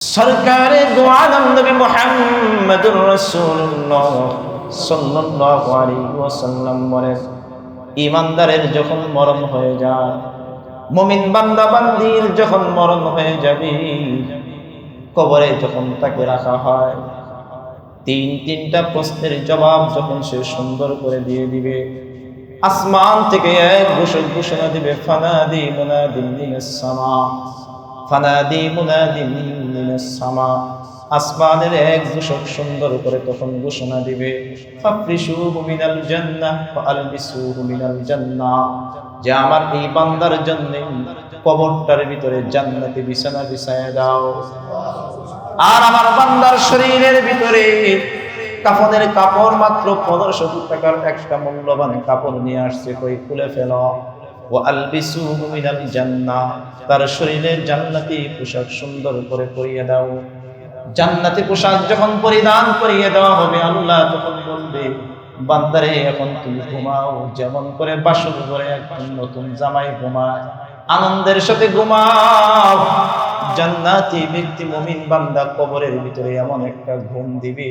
সরকারে দো আলম নবী মুহাম্মদুর রাসূলুল্লাহ সাল্লাল্লাহু আলাইহি ওয়াসাল্লাম বলেন, ঈমানদারের যখন মরণ হয়ে যায়, মুমিন বান্দা বান্দির যখন মরণ হয়ে যাবে, কবরে যখন তাকে রাখা হয়, তিনটা প্রশ্নের জবাব যখন সে সুন্দর করে দিয়ে দিবে, আসমান থেকে এক ঘোষণা দিবে, ফানাদি মুনাদিন মিনাস সামা, ফানাদি মুনাদিন মিনাস সামা। আসমানের এক ঘোষক সুন্দর করে তখন ঘোষণা দিবে, ফাফরিশুহু মিনাল জান্নাহ ওয়া আলবিসুহু মিনাল জান্নাহ, যে আমার এই বান্দার জন্য কবরটার ভিতরে জান্নাতি বিছানা বিছায়া দাও। আর আমার বান্দার শরীরের ভিতরে কাফনের কাপড় মাত্র 1500 টাকার একটা মূল্যবান কাপড় নিয়ে আসছে, কই খুলে ফেলো। ওয়া আলবিসুহু মিনাল জান্নাহ, তার শরীরে জান্নাতি পোশাক সুন্দর করে পরিয়ে দাও। জান্নাতি পোশাক যখন পরিধান করিয়ে দেওয়া হবে, আল্লাহ তখন বলবে, বান্দারে এখন তুমি ঘুমাও, যেমন করে বাসর ঘরে একজন নতুন জামাই ঘুমায়, আনন্দের সাথে ঘুমাও। জান্নাতি ব্যক্তি মুমিন বান্দা কবরের ভিতরে এমন একটা ঘুম দিবে,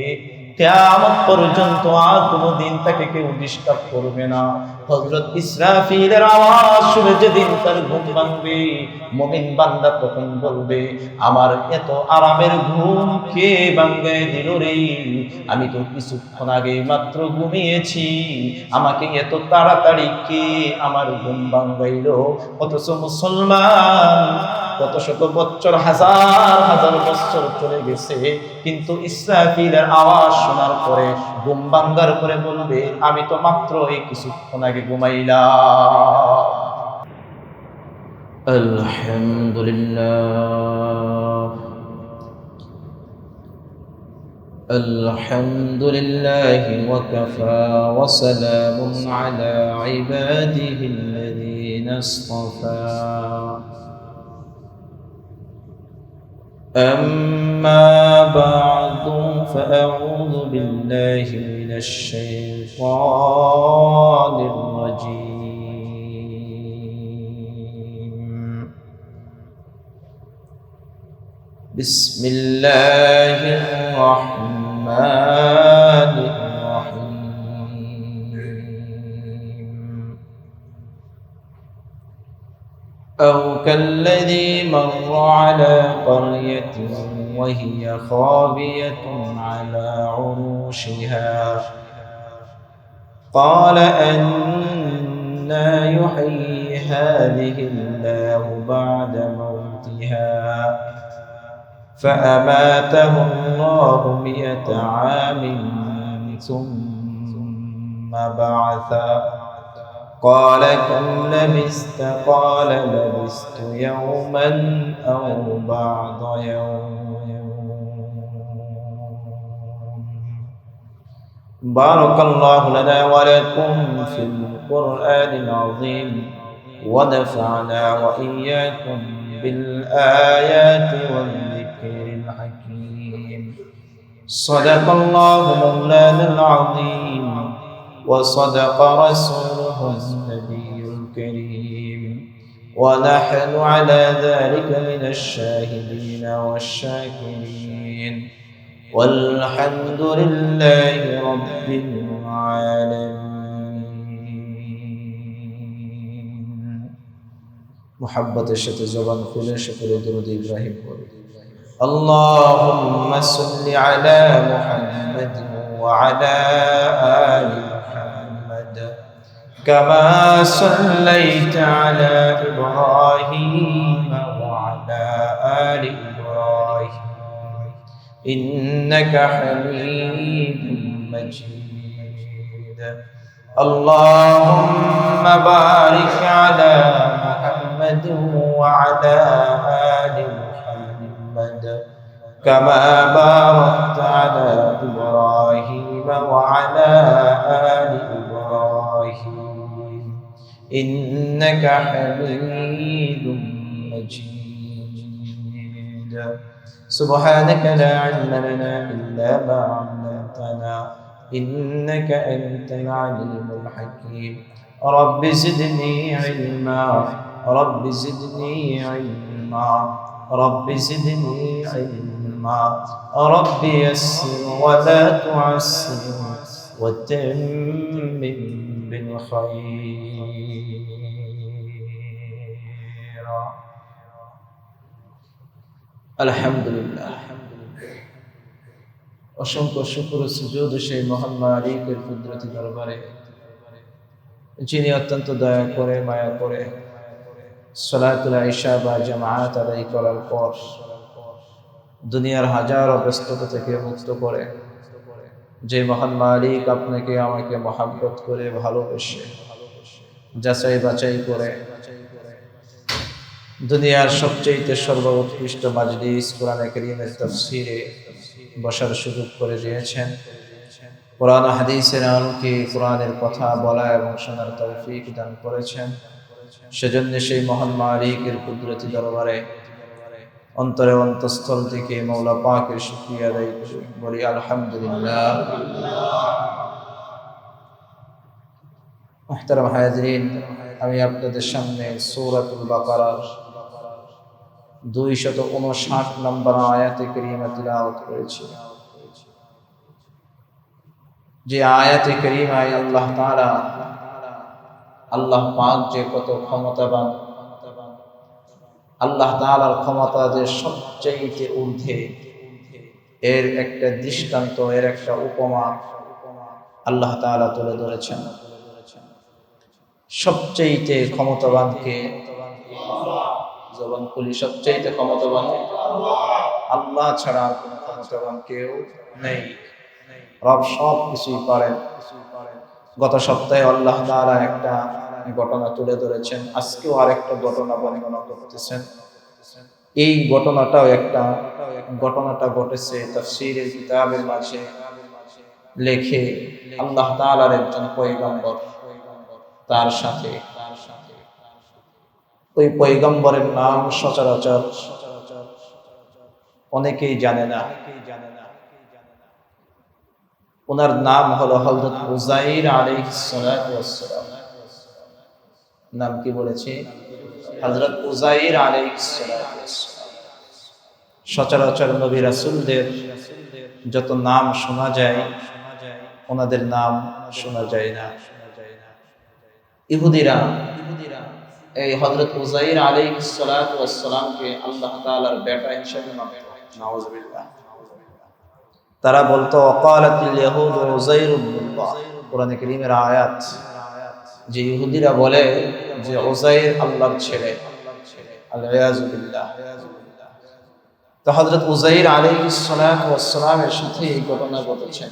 কিয়ামত পর্যন্ত আর কোনোদিন তাকে কেউ ডিস্টার্ব করবে না। হযরত ইসরাফিলের আওয়াজ শুনে যেদিন তার ঘুম ভাঙবে, মুমিন বান্দা তখন বলবে, আমার এত আরামের ঘুম কে ভাঙায় দিল রে? আমি তো কিছুক্ষণ আগে মাত্র ঘুমিয়েছি, আমাকে এত তাড়াতাড়ি কে আমার ঘুম ভাঙাইলো? অথচ মুসলমান কত শত বছর, হাজার হাজার বছর চলে গেছে, কিন্তু ইসরাফিলের আওয়াজ শোনার পরে ঘুম ভাঙার পরে বলবে, আমি তো মাত্র এই কিছুক্ষণ আগে ঘুমাইলাম। আলহামদুলিল্লাহ, আলহামদুলিল্লাহি ওয়া কাফা ওয়া সালামুন আলা ইবাদিহিল্লাযীনা ইসতাফা। أما بعد فأعوذ بالله من الشيطان الرجيم. بسم الله الرحمن الرحيم. أو كالذي مر على قرية وهي خاوية على عروشها قال أنى يحيي هذه الله بعد موتها فأماته الله 100 عام ثم بعثه قال كم لبثت؟ قال لبثت يوما أو بعض يوم. بارك الله لنا ولكم في القرآن العظيم ونفعنا وإياكم بالآيات والذكر الحكيم. صدق الله مولانا العظيم وصدق رسوله النبي الكريم، ونحن على ذلك من الشاهدين والشاكرين، والحمد لله رب العالمين. محبة الشتى زبان كل شكر درود إبراهيم قول اللهم صل على محمد وعلى آل محمد كما صليت على إبراهيم وعلى آل إبراهيم إنك حميد مجيد. اللهم بارك على محمد وعلى آل محمد كما باركت على إبراهيم وعلى آل إبراهيم إنك حميد مجيد. سبحانك لا علم لنا إلا ما علمتنا إنك أنت العليم الحكيم. رب زدني علما، رب زدني علما، رب زدني علما. رب يسر ولا تعسر وتمم بالخير الحمد لله অসংখ্য শুকর ও সুজুদ সেই মহান মালিকের কুদরতি দরবারে যিনি অত্যন্ত দয়া করে মায়া করে সালাতুল ইশা বা জামাআত আদায় করার পর দুনিয়ার হাজারো ব্যস্ততা থেকে মুক্ত করে যে মহান মালিক আপনাকে আমাকে মহব্বত করে ভালোবেসে যাচাই বাছাই করে দুনিয়ার সবচেয়ে সর্বোৎকৃষ্ট মাজলিস কোরআন কারীমের তাফসীরে বসার সুযোগ করে দিয়েছেন। কোরআন হাদিসের আলোকে কোরআনের কথা বলা এবং শোনার তৌফিক দান করেছেন। সেজন্য সেই মহান মালিকের কুদরতি দরবারে অন্তরে অন্তঃস্থল থেকে মওলা পাকের শুকরিয়া আদায় করি, বলি আলহামদুলিল্লাহ। মুহতারাম হাজিরিন, আমি আপনাদের সামনে সূরাতুল বাকারার 259 নম্বর আয়াতে কারীমা তিলাওয়াত করেছি। যে আয়াতে কারীমায় আল্লাহ তাআলা, আল্লাহ পাক যে কত ক্ষমতাবান, আল্লাহ তাআলার ক্ষমতা যে সবচেয়ে ঊর্ধ্বে, এর একটা দৃষ্টান্ত, এর একটা উপমা আল্লাহ তাআলা তুলে ধরেছেন। সবচেয়ে ক্ষমতাবানকে, জবান খুলি, সবচেয়ে ক্ষমতাবান আল্লাহ ছাড়া কোনো ক্ষমতাবান কেউ নেই। রব সব কিছুই পারেন। গত সপ্তাহে আল্লাহ তাআলা একটা ঘটনা তুলে ধরেছেন, আজকেও আরেকটা ঘটনা বর্ণনা করতেছেন। এই ঘটনাটা ঘটেছে তাফসীরের কিতাবের মাঝে লেখে আল্লাহ তাআলার একজন পয়গম্বর, তার সাথে ওই পয়গম্বরের নাম সচরাচর অনেকেই জানে না। ওনার নাম হলো হযরত উযাইর আলাইহিস সালাতু ওয়াস সালাম। নাম কি বলেছি? হযরত উযাইর আলাইহিস সালাতু ওয়াস সালাম। সচরাচর নবী রাসূলদের যত নাম শোনা যায়, ওনাদের নাম শোনা যায় না। ইহুদিরা এই হযরত উযাইর আলাইহিস সালাতু ওয়াস সালামকে আল্লাহ তাআলার বেটা হিসেবে মানত। নাউযুবিল্লাহ। তারা বলতো ওয়াকালাতিল ইয়াহুদ উযাইর ইবনুল্লাহ। কোরআন কারীমের আয়াত, যে ইহুদিরা বলে যে উযাইর আল্লাহর ছেলে, আল-ইয়াযু বিল্লাহ। তো হযরত উযাইর আলাইহিস সালাতু ওয়াস সালামের সাথে এই ঘটনা ঘটেছে।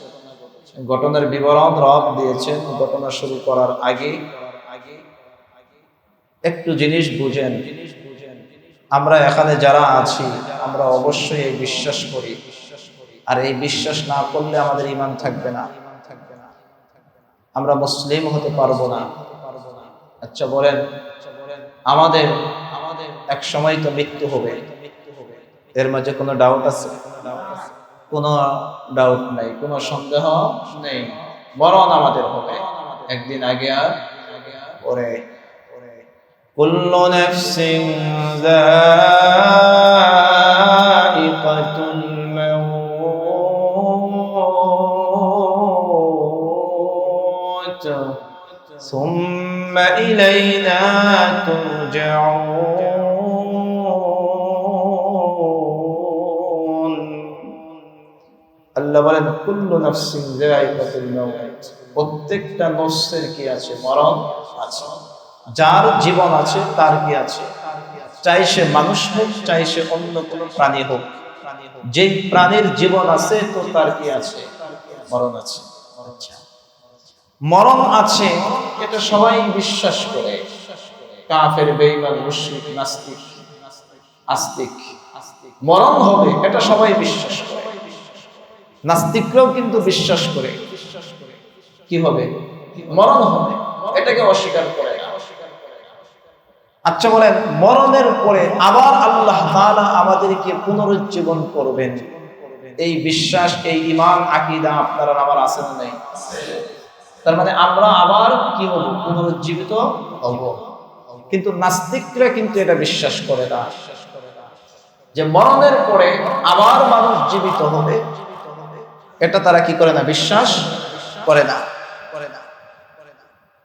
ঘটনার বিবরণ রব দিয়েছেন। ঘটনা শুরু করার আগে একটু জিনিস বুঝেন। আমরা এখানে যারা আছি, আমরা অবশ্যই এই বিশ্বাস করি, আর এই বিশ্বাস না করলে আমাদের ঈমান থাকবে না, আমরা মুসলিম হতে পারবো না। আচ্ছা বলেন, আমাদের এক সময় তো মৃত্যু হবে, এর মাঝে কোনো ডাউট আছে? কোনো ডাউট নাই, কোনো সন্দেহ নেই, বরং আমাদের হবে একদিন, আগে আর পরে। কুল্লু নাফসিন যায়িকাতুল মাউত সুম্মা ইলাইনা তুরজাউন। আল্লাহ বলেন কুল্লু নাফসিন যায়িকাতুল মাউত, প্রত্যেকটা নফসের কি আছে? মরণ আছে। যার জীবন আছে তার কি আছে? চাই সে মানুষ হোক, চাই সে অন্য কোনো প্রাণী হোক, যেই প্রাণীর জীবন আছে তো তার কি আছে? মরণ আছে। মরণ আছে, এটা সবাই বিশ্বাস করে। কাফের, বেঈমান, মুশরিক, নাস্তিক, আস্তিক, মরণ হবে এটা সবাই বিশ্বাস করে। নাস্তিকরাও কিন্তু বিশ্বাস করে কি হবে? মরণ হবে, এটাকে অস্বীকার করে না। আচ্ছা বলেন, মরণের পরে আবার আল্লাহ তাআলা আমাদেরকে পুনরুজ্জীবন করবেন, এই বিশ্বাস, এই ঈমান, আকীদা আপনার আর আমার আছে না নাই? তার মানে আমরা আবার কি হব? পুনরুজ্জীবিত হব। কিন্তু নাস্তিকরা কিন্তু এটা বিশ্বাস করে না। যে মরণের পরে আবার মানুষ জীবিত হবে, এটা তারা কি করে না, বিশ্বাস করে না।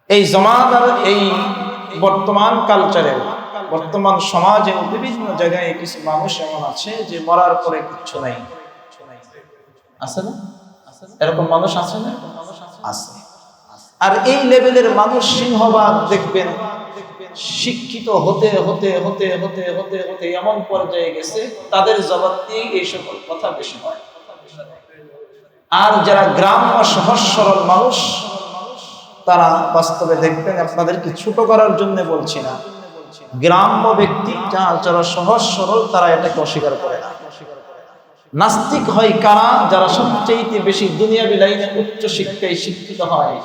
এই জমানার এই বর্তমান কালচারে, বর্তমান সমাজে বিভিন্ন জায়গায় কিছু মানুষ এমন আছে যে মরার পরে কিচ্ছু নাই। আছে না? এরকম মানুষ আছে না? আছে। আর এই লেভেলের মানুষ সিংহভাগ দেখবেন শিক্ষিত হতে হতে হতে হতে হতে হতে এমন পর্যায়ে গেছে তাদের জবাব দিয়ে এই সকল কথা বেশি হয়। আর যারা গ্রাম্য সহজ সরল মানুষ, তারা বাস্তবে দেখবেন, আপনাদেরকে ছোট করার জন্য বলছি না, গ্রাম্য ব্যক্তি যারা সহজ সরল তারা এটাকে অস্বীকার করে না। নাস্তিক হয় কারা? যারা সবচেয়ে বেশি দুনিয়াবি লাইনে উচ্চ শিক্ষায় শিক্ষিত হয়।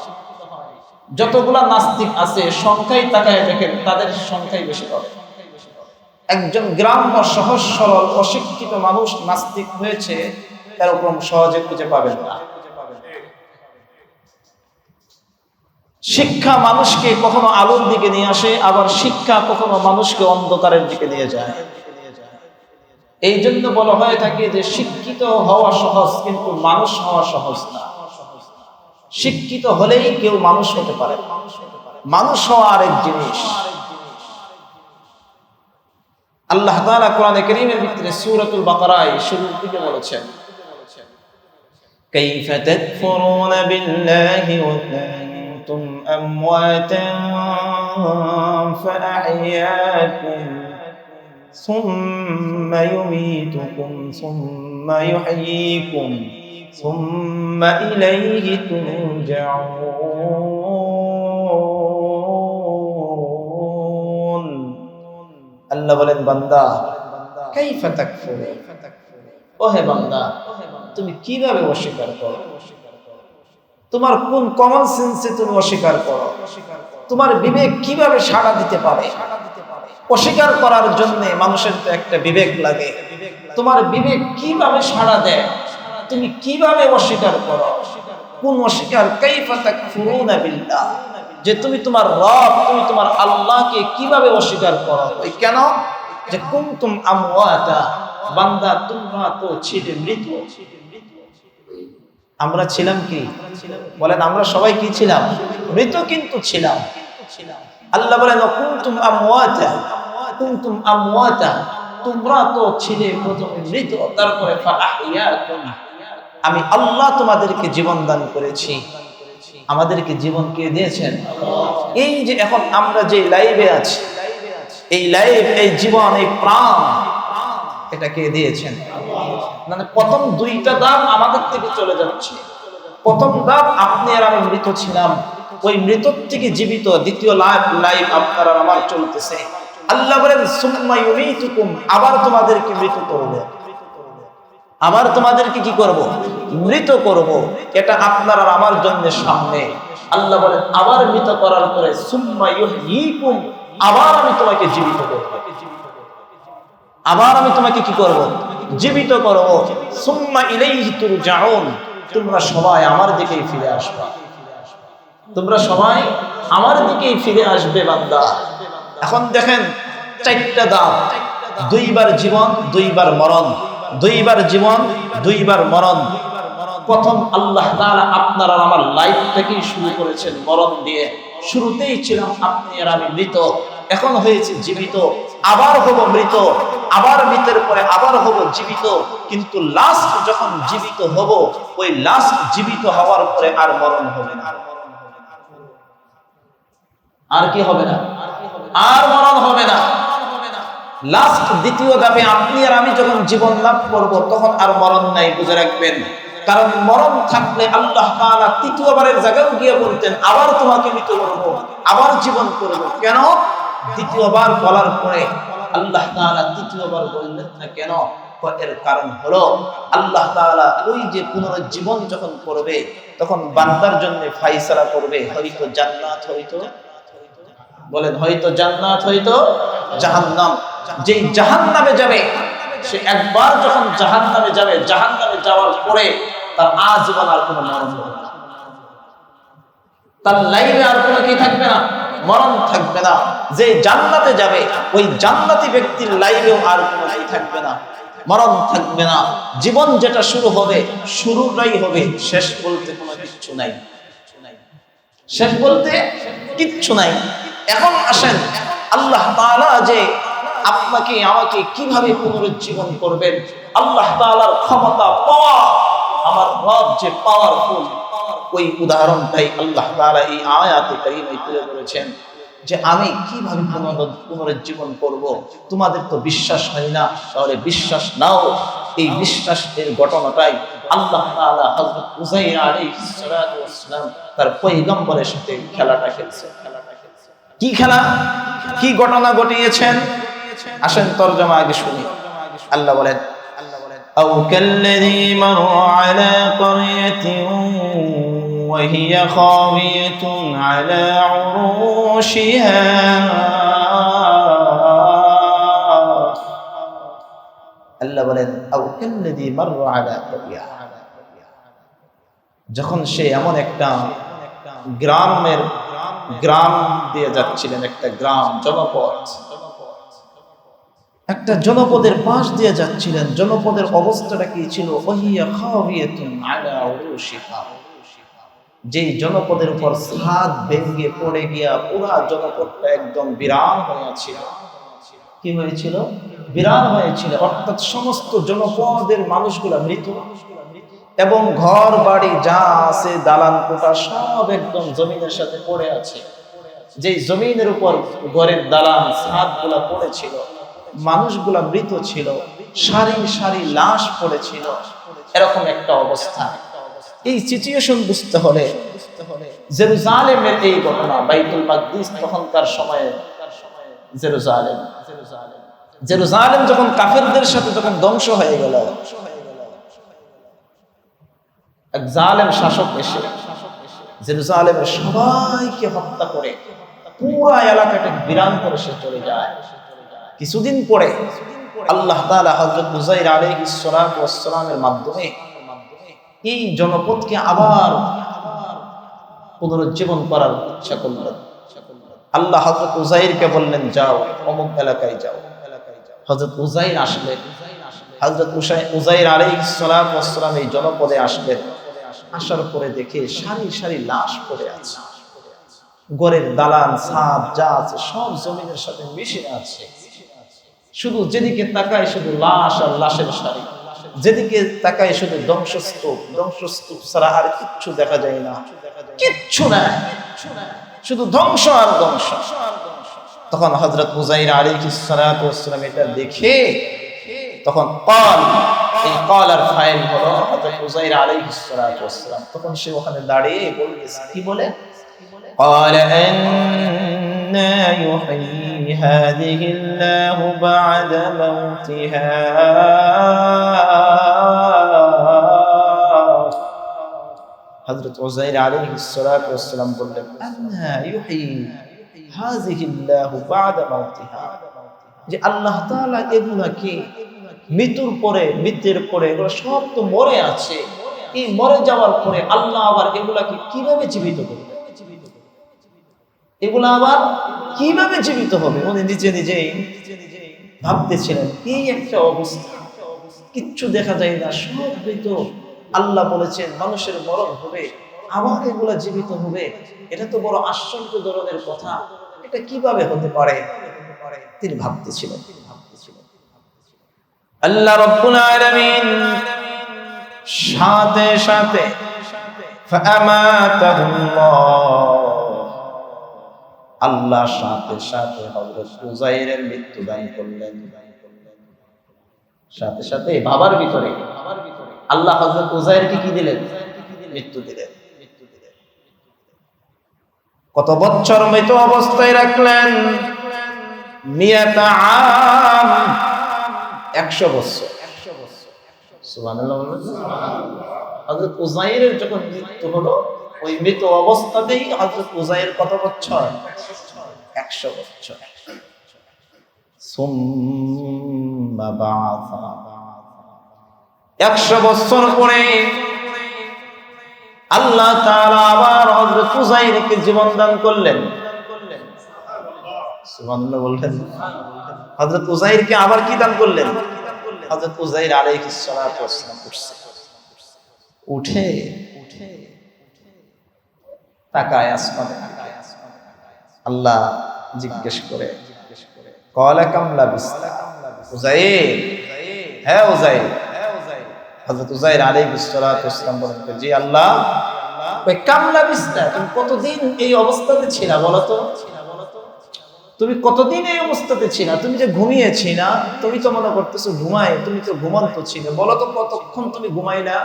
যতগুলা নাস্তিক আছে সংখ্যায় তাকায় দেখেন তাদের সংখ্যাই বেশি হবে। একজন গ্রাম্য সহজ সরল অশিক্ষিত মানুষ নাস্তিক হয়েছে এরকম সহজে খুঁজে পাবেন না। শিক্ষা মানুষকে কখনো আলোর দিকে নিয়ে আসে, আবার শিক্ষা কখনো মানুষকে অন্ধকারের দিকে নিয়ে যায়। এই জন্য বলা হয়ে থাকে যে শিক্ষিত হওয়া সহজ, কিন্তু মানুষ হওয়া সহজ না। শিক্ষিত হলেই কেউ মানুষ হতে পারে, মানুষ হওয়া আরেক জিনিস। আল্লাহ তাআলা কোরআনে কারীমের ভিতরে সূরাতুল বাকারায় শুরুর দিকে বলেছেন, কাইফা তাকফুরুনা বিল্লাহি ওয়া কুনতুম আমওয়াতান ফাআহইয়াকুম সুম্মা ইউমীতুকুম সুম্মা ইউহয়ীকুম সুম্মা ইলাইহি তুরজাউন। আল্লাহ বলেন, বান্দা কাইফা তাকফুর, ওহে বান্দা তুমি কিভাবে অস্বীকার করো? তোমার কোন কমন সেন্সে তুমি অস্বীকার করো? তোমার বিবেক কিভাবে সাড়া দিতে পারে? অস্বীকার করার জন্য মানুষের তো একটা বিবেক লাগে। তোমার বিবেক কিভাবে সাড়া দেয়? তুমি কিভাবে অস্বীকার করো? কোন অস্বীকার? কাইফা তাকফুরুনা বিল্লাহ, যে তুমি তোমার রব, তুমি তোমার আল্লাহকে কিভাবে অস্বীকার করো? কেন? যে কুনতুম আমওয়াতা, বান্দা তোমরা তো ছিলে মৃত। আমরা ছিলাম কি? বলেন, আমরা সবাই কি ছিলাম? মৃত কিন্তু ছিলাম। আল্লাহ বলেন, কুনতুম আমওয়াতা, কুনতুম আমওয়াতা, তোমরা তো ছিলে প্রথমে মৃত, তারপরে ফাআহইয়াকুম, আমি আল্লাহ তোমাদেরকে জীবন দান করেছি। আমাদেরকে জীবন কে দিয়েছেন? এই যে এখন আমরা যে লাইভে আছি, এই লাইভ, এই জীবন, এই প্রাণ, এটা কে দিয়েছেন? মানে প্রথম দুইটা দাম আমাদের থেকে চলে যাচ্ছে। প্রথম দাম আপনি আর আমি মৃত ছিলাম, ওই মৃত থেকে জীবিত দ্বিতীয় লাইভ আপনার আর আমার চলতেছে। আল্লাহ বলেন, সুম্মা ইউমীতুকুম, আবার তোমাদেরকে মৃত করব। আবার তোমাদেরকে কি করব? মৃত করব। এটা আপনার আর আমার জন্য সামনে। আল্লাহ বলেন, আবার মৃত করার পরে সুম্মা ইউহয়ীকুম, আবার আমি তোমাকে জীবিত করব। আবার আমি তোমাকে কি করব? জীবিত করব। সুম্মা ইলাইহি তুরজাউন, তোমরা সবাই আমার দিকেই ফিরে আসবে। তোমরা সবাই আমার দিকেই ফিরে আসবে বান্দা। এখন দেখেন চারটা দাম, দুইবার জীবন, দুইবার মরণ, দুইবার জীবন, দুইবার মরণ। প্রথম আল্লাহ তাআলা আপনার আর আমার লাইফ থেকেই শুরু করেছেন মরণ দিয়ে। শুরুতেই ছিলাম আপনি আর আমি মৃত, এখন হয়েছে জীবিত, আবার হব মৃত, আবার মৃতের পরে আবার হব জীবিত। কিন্তু লাস্ট যখন জীবিত হব, ওই লাস্ট জীবিত হওয়ার পরে আর মরণ হবে না। আর কি হবে না? আর মরণ হবে না। লাস্ট দ্বিতীয় ধাপে আপনি আর আমি যখন জীবন লাভ করব, তখন আর মরণ নাই, বুঝে রাখবেন। কারণ মরণ থাকলে আল্লাহ তাআলা তৃতীয়বারের জায়গায় গিয়ে বলতেন, আবার তোমাকে মৃত করব, আবার জীবন করব। কেন? দ্বিতীয়বার বলার পরে আল্লাহ তাআলা তৃতীয়বার বললেন না কেন? এর কারণ হলো আল্লাহ তাআলা ওই যে পুনরুজ্জীবন যখন করবে, তখন বান্দার জন্য ফায়সালা করবে, হয়তো জান্নাত, হয়তো, বলেন, হয়তো জান্নাত, হয়তো জাহান্নাম। যেই জাহান্নামে যাবে, সে একবার যখন জাহান্নামে যাবে, জাহান্নামে যাওয়ার পরে তার আজীবন আর কোনো মরণ হবে না। তার লাইফে আর কোনো কি থাকবে না? মরণ থাকবে না। যে জান্নাতে যাবে ওই জান্নাতি ব্যক্তির লাইফেও আর কোনো কি থাকবে না, মরণ থাকবে না। জীবন যেটা শুরু হবে শুরুটাই হবে, শেষ বলতে কোনো কিচ্ছু নাই, শেষ বলতে কিচ্ছু নাই। এখন আসেন, আল্লাহ তাআলা যে আপনাকে আমাকে কিভাবে পুনরুজ্জীবন করবেন, আল্লাহ তাআলার ক্ষমতা পাওয়া, আমার রব যে পাওয়ারফুল, ওই উদাহরণটাই আল্লাহ তাআলা এই আয়াতে কারিমায় তুলে ধরেছেন যে আমি কিভাবে পুনরুজ্জীবন করব। তোমাদের তো বিশ্বাস হয় না, তাহলে বিশ্বাস নাও। এই বিশ্বাসের ঘটনাটাই আল্লাহ তাআলা হযরত উযাইর আলাইহিস সালাতু ওয়াস সালাম তার পয়গম্বরের সাথে খেলাটা খেলছে। কি খেলা, কি ঘটনা ঘটিয়েছেন, আসেন তরজমা আগে শুনি। আল্লাহ বলেন, আও কাল্লাযী মাররা আলা ক্বরিয়াতিন ওয়া হিয়া খাবিয়াতুন আলা উরুশিহা আল্লাহ বলেন আও কাল্লাযী মাররা আলা ক্বরিয়া, যখন সে এমন একটা গ্রাম দিয়ে যাচ্ছিলেন, একটা গ্রাম, জনপদ, একটা জনপদের পাশ দিয়ে যাচ্ছিলেন। জনপদের অবস্থাটা কি ছিল? ওয়াহিয়া খাবিয়াতুন আলা উরুশিহা, যেই জনপদের উপর ছাদ ভেঙে পড়ে গিয়া পুরা জনপদটা একদম বিরান হয়েছিল। কি হয়েছিল? বিরান হয়েছিল, অর্থাৎ সমস্ত জনপদের মানুষগুলা মৃত এবং ঘর বাড়ি যা আছে, দালান কোঠা সব একদম জমিনের সাথে পড়ে আছে। যেই জমিনের উপর ঘরের দালান ছাদগুলা পড়েছিল, মানুষগুলা মৃত ছিল, সারি সারি লাশ পড়েছিল, এরকম একটা অবস্থা। এই সিচুয়েশন বুঝতে হলে জেরুজালেমের এই ঘটনা, বাইতুল মাকদিস তখনকার সময়ে জেরুজালেম যখন কাফেরদের সাথে যখন ধ্বংস হয়ে গেল, এক জালেম শাসক এসে জেরুজালেমের সবাইকে হত্যা করে পুরা এলাকাটা বিরান করে সে চলে যায়। কিছুদিন পরে আল্লাহ তাআলা হযরত উযাইর আলাইহিস সালাতু ওয়াস সালামের মাধ্যমে এই জনপদকে আবার পুনরুজ্জীবন করার ইচ্ছা করলেন। আল্লাহ হযরত উযাইরকে বললেন, যাও অমুক এলাকায় যাও। হযরত উযাইর আসলেন। হযরত উযাইর আলাইহিস সালাতু ওয়াস সালাম এই জনপদে আসলেন। আসার পরে দেখে সারি সারি লাশ পড়ে আছে, ঘরের দালান ছাদ যা আছে সব জমিনের সাথে মিশে আছে। শুধু যেদিকে তাকায় শুধু লাশ আর লাশের সারি, যেদিকে তাকায় শুধু ধ্বংসস্তূপ ছাড়া আর কিচ্ছু দেখা যায় না, কিচ্ছু নাই, শুধু ধ্বংস আর ধ্বংস। তখন হযরত উযাইর আলাইহিস সালাতু ওয়াস সালাম এটা দেখে তখন এই কলার ফাইল হলো হযরত উযাইর আলাইহিস সালাতু ওয়াস সালাম। তখন সে ওখানে দাঁড়িয়ে বলতেছে, কি বলে? قال أنى يحيي هذه الله بعد موتها হযরত উযাইর আলাইহিস সালাতু ওয়াস সালাম বললেন, আন্না ইউহয়ি হাযিহিল্লাহু বা'দা মাউতিহা, যে আল্লাহ তাআলা এগুলাকে মৃত্যুর পরে এগুলো সব তো মরে আছে, এই মরে যাওয়ার পরে আল্লাহ আবার এগুলাকে কিভাবে জীবিত করবে? এগুলা আবার কিভাবে জীবিত হবে? উনি নিজেই ভাবতেছিলেন, এই একটা অবস্থা, কিচ্ছু দেখা যায় না, সব মৃত। আল্লাহ বলেছেন মানুষের মরণ হবে, আবার এগুলা জীবিত হবে, এটা তো বড় আশ্চর্য ধরনের কথা, এটা কিভাবে হতে পারে? তিনি ভাবতেছিলেন। আল্লাহ রাব্বুল আলামিন সাথে সাথে আল্লাহ সাথে সাথে হযরত উযাইরের মৃত্যু দান করলেন। সাথে সাথে বাবার ভিতরে আল্লাহ হযরত উযাইরকে কি দিলেন? মৃত্যু দিলেন। কত বছর মৃত অবস্থায় রাখলেন? 100 বছর। সুবহানাল্লাহ। হযরত উযাইরের যখন মৃত্যু হলো, ওই মৃত অবস্থাতেই হযরত উযাইর কত বছর? 100 বছর। সুম্মা বা'আসা, 100 বছর পরে আল্লাহ তাআলা আবার হযরত উযাইরকে জীবন দান করলেন। সুবহানাল্লাহ বললেন। হযরত উযাইরকে আবার কি দান করলেন? হযরত উযাইর আলাইহিস সালাতু ওয়াস সালাম উঠে তাকায় আসমানে, আল্লাহ জিজ্ঞেস করে, ক্বালা কাম লাবিসতা উযাইর, হ্যাঁ উযাইর। হযরত উযাইর আলাইহিস সালাতু ওয়াস সালাম বলেন, জি আল্লাহ, কাম লাবিসতা, তুমি কতদিন এই অবস্থাতে ছিলা বলো তো? তুমি কতদিন এই অবস্থাতে ছিলা? তুমি যে ঘুমিয়েছি না, তুমি তো মনে করতেছো ঘুমায়, তুমি তো ঘুমন্ত ছিলে, বলো তো কতক্ষণ তুমি ঘুমাইলা?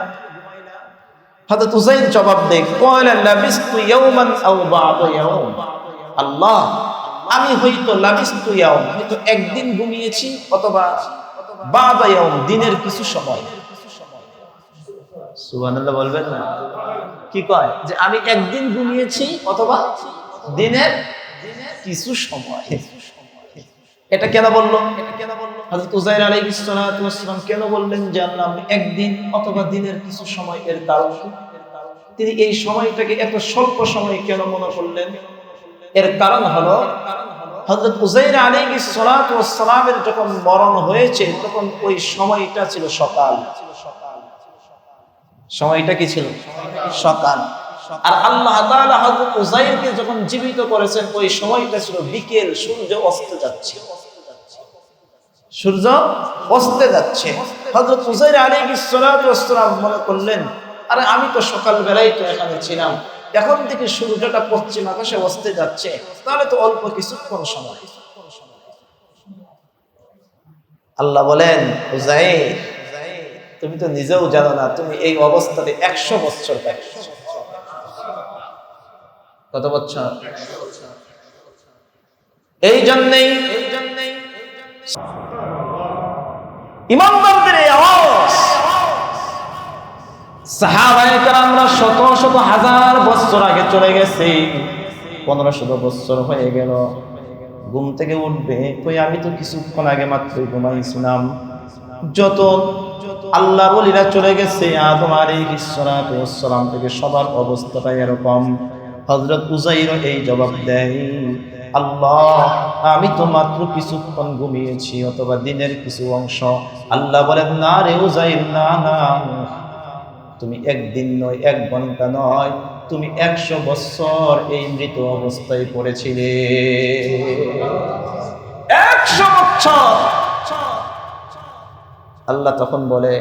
হযরত উযাইর জবাব দেয়, ক্বালা লাবিসতু ইয়াওমান আও বা'দা ইয়াওম, আল্লাহ, আমি হয়তো লাবিসতু ইয়াওম, হয়তো একদিন ঘুমিয়েছি, অথবা বা'দা ইয়াওম, দিনের কিছু সময়। সুবহানাল্লাহ বলবেন না? কি কয় যে আমি একদিন ঘুমিয়েছি অথবা দিনের কিছু সময়। এটা কেন বললো? হযরত উযাইর আলাইহিস সালাতু ওয়াস সালাম কেন বললেন যে আল্লাহ আমি একদিন অথবা দিনের কিছু সময়? এর কারণ কি? তিনি এই সময়টাকে এত স্বল্প সময় কেন মনে করলেন? এর কারণ হলো হযরত উযাইর আলাইহিস সালাতু ওয়াস সালামের যখন মরণ হয়েছে তখন ওই সময়টা ছিল সকাল। সময়টা কি ছিল? সকাল। আর আল্লাহ তাআলা হযরত উযাইরকে যখন জীবিত করেছেন ওই সময়টা ছিল বিকেল, সূর্য অস্ত যাচ্ছে। সূর্য অস্তে যাচ্ছে। হযরত উযাইর আলাইহিস সালাতু ওয়াস সালাম মনে করলেন, আরে আমি তো সকাল বেলায় তো এখানে ছিলাম, এখন থেকে সূর্যটা পশ্চিম আকাশে অস্তে যাচ্ছে, তাহলে তো অল্প কিছুক্ষণ সময়। আল্লাহ বলেন, উযাইর, তুমি তো নিজেও জানো না তুমি এই অবস্থাতে 100 বছর কাটিয়েছো। কত বছর? এই জন্যই ইমানদারদের এই আওয়াজ, সাহাবায়ে কেরামরা শত শত হাজার বছর আগে চলে গেছে, 1500 বছর হয়ে গেল, ঘুম থেকে উঠবে কই আমি তো কিছুক্ষণ আগে মাত্র ঘুমাইছিলাম। যত আল্লাহর ওলিরা চলে গেছে আদম আলাইহিস সালাতু ওয়াস সালাম থেকে সবার অবস্থাটা এরকম। হযরত উযাইর এই জবাব দেয়, আল্লাহ আমি তো মাত্র কিছুক্ষণ ঘুমিয়েছি অথবা দিনের কিছু অংশ। আল্লাহ বলেন, না রে উযাইর, না না, তুমি একদিন নয়, 1 ঘন্টা নয়, তুমি 100 বছর এই মৃত অবস্থায় পড়েছিলে। 100 বছর। আল্লাহ তখন বলে,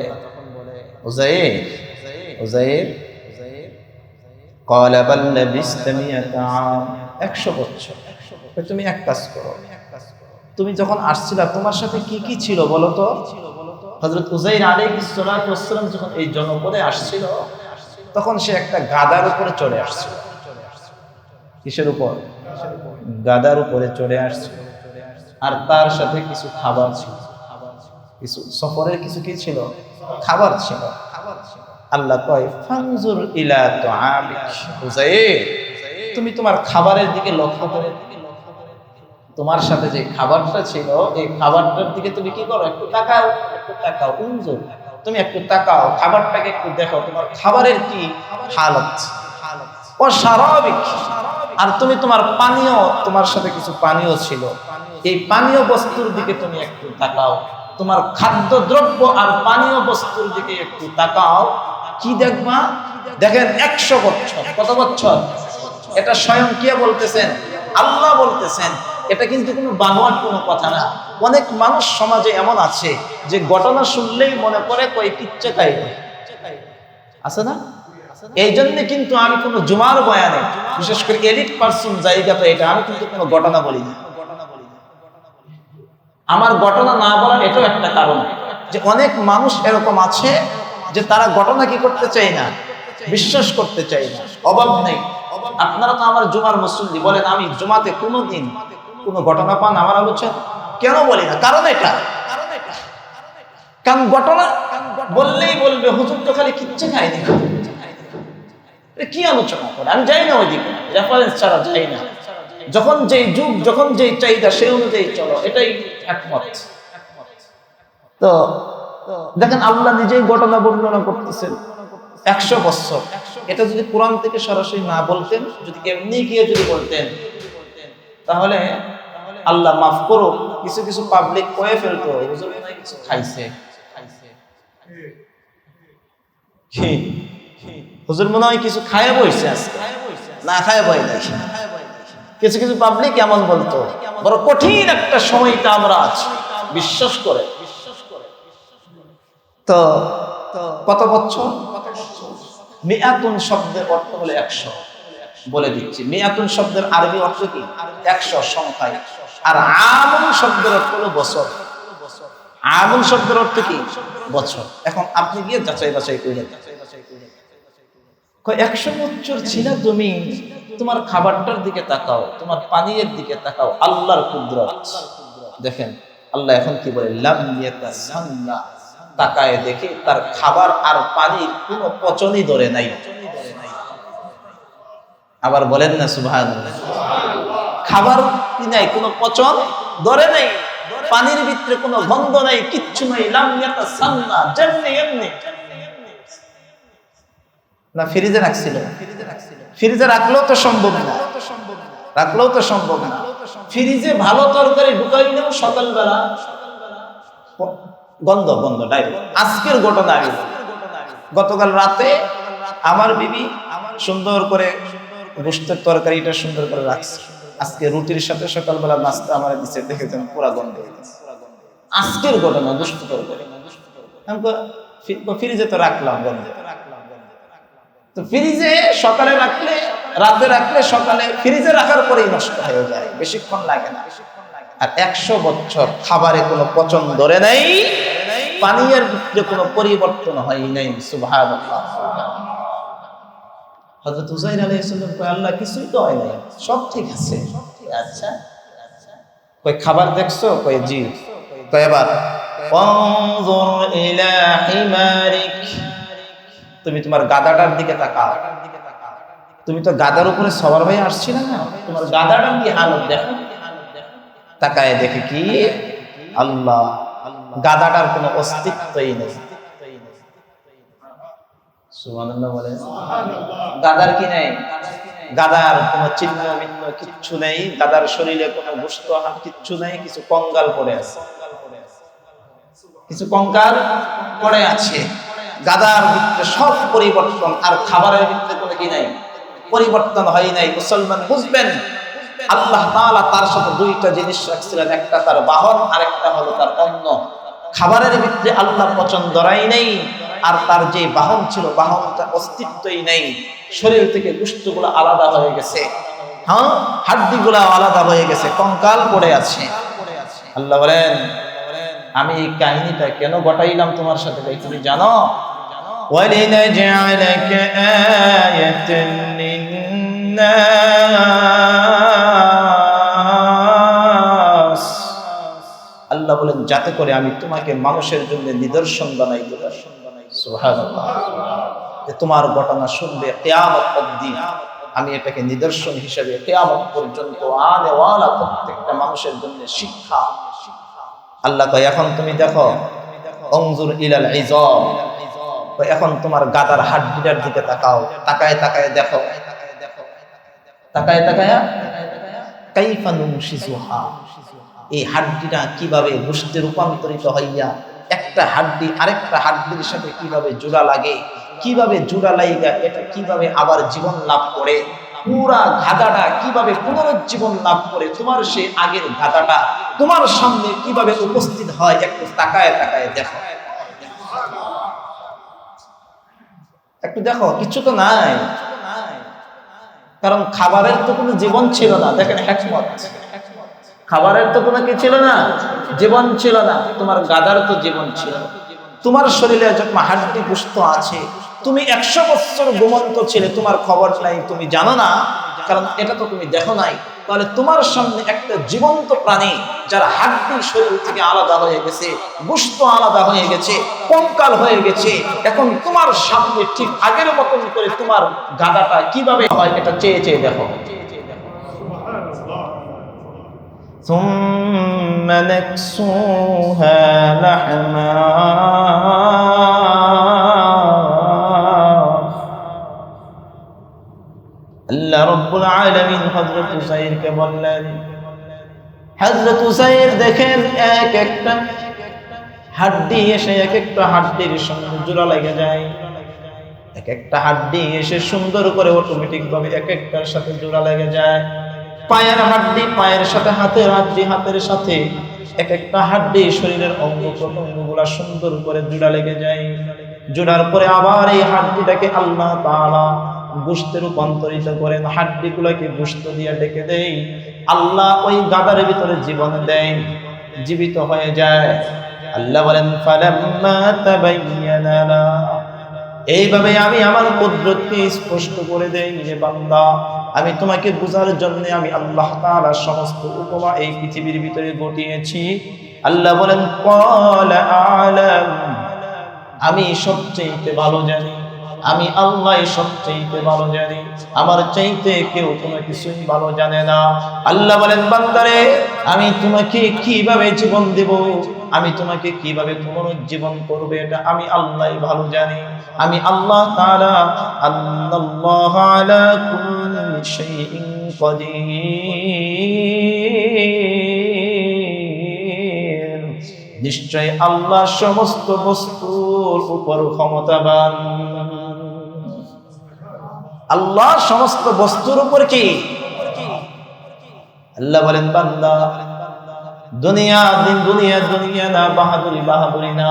উযাইর উযাইর, ক্বালা বাল লাবিসতা মিয়াতা আম, 100 বছর। তুমি এক কাজ করো, তুমি যখন আসছিলা তোমার সাথে কি কি ছিল বলো তো? হযরত উযাইর আলাইহিস সালাতু ওয়াস সালাম যখন এই জনপদে আসছিল তখন সে একটা গাধার উপরে চড়ে আসছিল। কিসের উপর? গাধার উপরে চড়ে আসছিল। আর তার সাথে কিছু খাবার ছিল, কিছু সফরের কিছু কি ছিল? খাবার ছিল। আল্লাহ কয়, ফানজুর ইলা তুআমিক, উযাইর তুমি তোমার খাবারের দিকে লক্ষ্য করো। তোমার সাথে যে খাবারটা ছিল এই খাবারটার দিকে তুমি কি করো? একটু তাকাও, একটু তাকাও। উনজুর, তুমি একটু তাকাও, খাবারটাকে একটু দেখো, তোমার খাবারের কি হালত। ও শারাবিক, আর তুমি তোমার পানীয়, তোমার সাথে কিছু পানীয় ছিল, এই পানীয় বস্তুর দিকে তুমি একটু তাকাও। তোমার খাদ্য দ্রব্য আর পানীয় বস্তুর দিকে একটু তাকাও। কি দেখবা? দেখেন 100 বছর। কত বছর? এটা স্বয়ং কে বলতেছেন? আল্লাহ বলতেছেন। এটা কিন্তু কোনো বানোয়াট কোনো কথা না। অনেক মানুষ সমাজে এমন আছে যে ঘটনা শুনলেই মনে করে কয় কিচ্ছা কাহিনী আছে না। এই জন্য কিন্তু আমি কোনো জুমার বয়ানে, বিশেষ করে এলিট পার্সন জায়গাতে, এটা আমি কিন্তু কোনো ঘটনা বলি না। আমার ঘটনা না বলার এটাও একটা কারণ যে অনেক মানুষ এরকম আছে যে তারা ঘটনা কি করতে চায় না, বিশ্বাস করতে চায় না। অভাব নেই। আপনারা তো আমার জুমার মুসল্লি, বলেন আমি জুমাতে কোনোদিন কোনো ঘটনা পান আমার আলোচনা? কেন বলি না? কারণ এটা, কারণ ঘটনা বললেই বলবে হুজুর তো খালি কিচ্ছা খায়নি, কি আলোচনা করে? আমি যাই না ওইদিকে, রেফারেন্স ছাড়া যাই না। যখন যেই যুগ, যখন যেই চাহিদা, সেই অনুযায়ী চলো, এটাই একমত। তো দেখেন আল্লাহ নিজেই ঘটনা বর্ণনা করতেছেন। 100 বছর, এটা যদি কোরআন থেকে সরাসরি না বলতেন, যদি এমনি গিয়ে যদি বলতেন, তাহলে আল্লাহ মাফ করো, কিছু কিছু পাবলিক কয়ে ফেলতো হুজুর মনে হয় কিছু খাইছে, কি হুজুর মনে হয় কিছু খায় বইছে, আজকে না খায় বই নাই। কিছু কিছু পাবলিক এমন বলতো। বড় কঠিন একটা সময়টা আমরা আছি, বিশ্বাস করে। তো কত বছর? মিয়াতুন শব্দের অর্থ হলো 100। বলে দিচ্ছি, মিয়াতুন শব্দের আরবি অর্থ কি? 100 সংখ্যায়। আর আমুন শব্দের অর্থ হলো বছর। আমুন শব্দের অর্থ কি? বছর। এখন আপনি গিয়ে যাচাই বাছাই করে 100 বছর ছিল তুমি, তোমার খাবারটার দিকে তাকাও, তোমার পানীয়ের দিকে তাকাও, আল্লাহর কুদরত দেখেন। আল্লাহ এখন কি বলে? লাম ইয়াতাসান্না, তাকায় দেখে তার খাবার আর পানির কোনো পচনই ধরে নাই। আবার বলেন না সুবহানাল্লাহ। খাবার কি নাই, কোনো পচন ধরে নাই, পানির ভিতরে কোনো গন্ধ নাই, কিচ্ছু নাই। লাম ইয়াতাসান্না, যেমনি এমনি। না ফ্রিজে রাখছিল? ফ্রিজে রাখলেও তো সম্ভব না, রাখলেও তো সম্ভব না। ফ্রিজে ভালো তরকারি ঢুকাইলেও সকালবেলা গন্ধ গন্ধ ডাইরেক্ট। আজকের ঘটনা, গতকাল রাতে আমার বিবি সুন্দর করে গোশতের তরকারিটা সুন্দর করে রাখছে, আজকে রুটির সাথে সকালবেলা নাস্তা আমার দিচ্ছে, দেখেছেন পুরা গন্ধ। আজকের ঘটনা, গোশত তরকারি। ফ্রিজে তো রাখলাম গন্ধ, তো ফ্রিজে সকালে রাখলে, রাতে রাখলে সকালে, ফ্রিজে রাখার পরেই নষ্ট হয়ে যায়, বেশিক্ষণ লাগে না। আর 100 বছর খাবারে কোনো পচন ধরে নাই, পানীয়ের ভিতরে কোনো পরিবর্তন হয় নাই। সুবহানাল্লাহ। হযরত উযাইর আলাইহিস সালাম কয়, আল্লাহ কিছুই তো হয় নাই, সব ঠিক আছে। আচ্ছা কয় খাবার দেখছো? কয় জি। কয় এবার ওয়ানজুর ইলা হিমারিক, তুমি তোমার গাধাটার দিকে তাকাও। তুমি তো গাধার উপরে সওয়ার হয়ে আসছিলে না, তোমার গাধাটার কি হালত দেখো। তাকায় দেখে কি, আল্লাহ, গাধাটার কোনো অস্তিত্বই নেই। সুবহানাল্লাহ বলেন। গাধার কি নেই? গাধার কোনো চিহ্ন বিহ্ন কিচ্ছু নেই, গাধার শরীরে কোনো গোশত কিচ্ছু নেই, কিছু কঙ্কাল পড়ে আছে, কিছু কঙ্কাল পড়ে আছে। গাধার ভিতরে সব পরিবর্তন, আর খাবারের ভিতরে কোনো কি নাই, পরিবর্তন হয় নাই। মুসলমান বুঝবেন, আল্লাহ তাআলা তার সাথে দুইটা জিনিস রাখছিলেন, একটা তার বাহন, আর একটা হলো তার অন্ন। খাবারের ভিতরে আল্লাহ পচন ধরাই নাই, আর তার যে বাহন ছিল, বাহনটা অস্তিত্বই নেই। শরীর থেকে গোশতগুলো আলাদা হয়ে গেছে, হ্যাঁ, হাড্ডিগুলো আলাদা হয়ে গেছে, কঙ্কাল পড়ে আছে। আল্লাহ বলেন, আমি এই কাহিনীটা কেন ঘটাইলাম তোমার সাথে ভাই তুমি জানো? ওয়ালিনাজআলাকা আয়াতান লিন্নাস, আল্লাহ বলেন যাতে করে আমি তোমাকে মানুষের জন্য নিদর্শন বানাই দেব। সুবহানাল্লাহ। যে তোমার ঘটনা শুনবে কিয়ামত অবধি, আমি এটাকে নিদর্শন হিসেবে কিয়ামত পর্যন্ত আনেওয়ালা প্রত্যেকটা মানুষের জন্য শিক্ষা। আল্লাহ কয় এখন তুমি দেখো, অনজুর ইলাল ইযাম, এখন তোমার গাদার হাড্ডিটার দিকে তাকাও। তাকায় তাকায় দেখো, তাকায় তাকায় কাইফা নুনশিজুহা, এই হাড্ডিটা কিভাবে গোশতে রূপান্তরিত হইয়া একটা হাড্ডি আরেকটা হাড্ডির সাথে কিভাবে জোড়া লাগে, কিভাবে জোড়া লাইগা এটা কিভাবে আবার জীবন লাভ করে, পুরা গাধাটা কিভাবে পুনরুজ্জীবন লাভ করে, তোমার সেই আগের গাধাটা তোমার সামনে কিভাবে উপস্থিত হয়, একটু তাকায় তাকায় দেখো। একটু দেখো, কিছু তো নাই, কারণ খাবারের তো কোনো জীবন ছিল না। দেখেন হিকমত, খাবারের তো কোনো কি ছিল না, জীবন ছিল না। তোমার গাধার তো জীবন ছিল। তোমার শরীরে যখন হাড্ডি গোশত আছে, তুমি 100 বছর ঘুমন্ত ছিলে, তোমার খবর নাই, তুমি জানো না, কারণ এটা তো তুমি দেখো নাই। তাহলে তোমার সামনে একটা জীবন্ত প্রাণী, যার হাড্ডি শরীর থেকে আলাদা হয়ে গেছে, গোশত আলাদা হয়ে গেছে, কঙ্কাল হয়ে গেছে, এখন তোমার সামনে ঠিক আগের মতন করে তোমার গাধাটা কিভাবে হয় এটা চেয়ে চেয়ে দেখো। ثم نكسوها لحما, আল্লাহ রাব্বুল আলামিন হযরত উযাইরকে বললেন, হযরত উসাইর দেখেন এক একটা হাড্ডি এসে এক একটা হাড্ডির সঙ্গে জোড়া লেগে যায়, এক একটা হাড্ডি এসে সুন্দর করে অটোমেটিক ভাবে এক একটার সাথে জোড়া লেগে যায়। পায়ের হাড্ডি পায়ের সাথে, হাতের হাড্ডি হাতের সাথে, এক একটা হাড্ডি শরীরের অঙ্গ প্রত্যঙ্গগুলা সুন্দর করে জোড়া লেগে যায়। জোড়ার পরে আবার এই হাড্ডিটাকে আল্লাহ তাআলা গোশতে রূপান্তরিত করেন, হাড্ডিগুলোকে গোশত দিয়ে ডেকে দেয়। আল্লাহ ওই গাদার ভিতরে জীবন দেয়, জীবিত হয়ে যায়। আল্লাহ বলেন ফালাম্মা তাবায়্যানা লা, এইভাবে আমি আমার কুদরতকে স্পষ্ট করে দেই যে বান্দা, আমি তোমাকে বোঝার জন্য আমি আল্লাহ তাআলা সমস্ত উপমা এই পৃথিবীর ভিতরে ঘটিয়েছি। আল্লাহ বলেন ক্বালা আ'লাম, আমি সবচেয়ে ভালো জানি, আমি আল্লাহ সবচেয়ে ভালো জানি, আমার চাইতে কেউ কোনো কিছুই ভালো জানে না। আল্লাহ বলেন বান্দারে, আমি তোমাকে কিভাবে জীবন দেব, আমি তোমাকে কিভাবে পুনরুজ্জীবন করবে, এটা আমি আল্লাহই ভালো জানি। আমি আল্লাহ তাআলা আল্লাহু আলা কুল্লি শাইইন কাদির, নিশ্চয় আল্লাহ সমস্ত বস্তুর উপর ক্ষমতাবান। আল্লাহ সমস্ত বস্তুর উপর কি? আল্লাহ বলেন বান্দা, দুনিয়া না, বাহাদুরি না।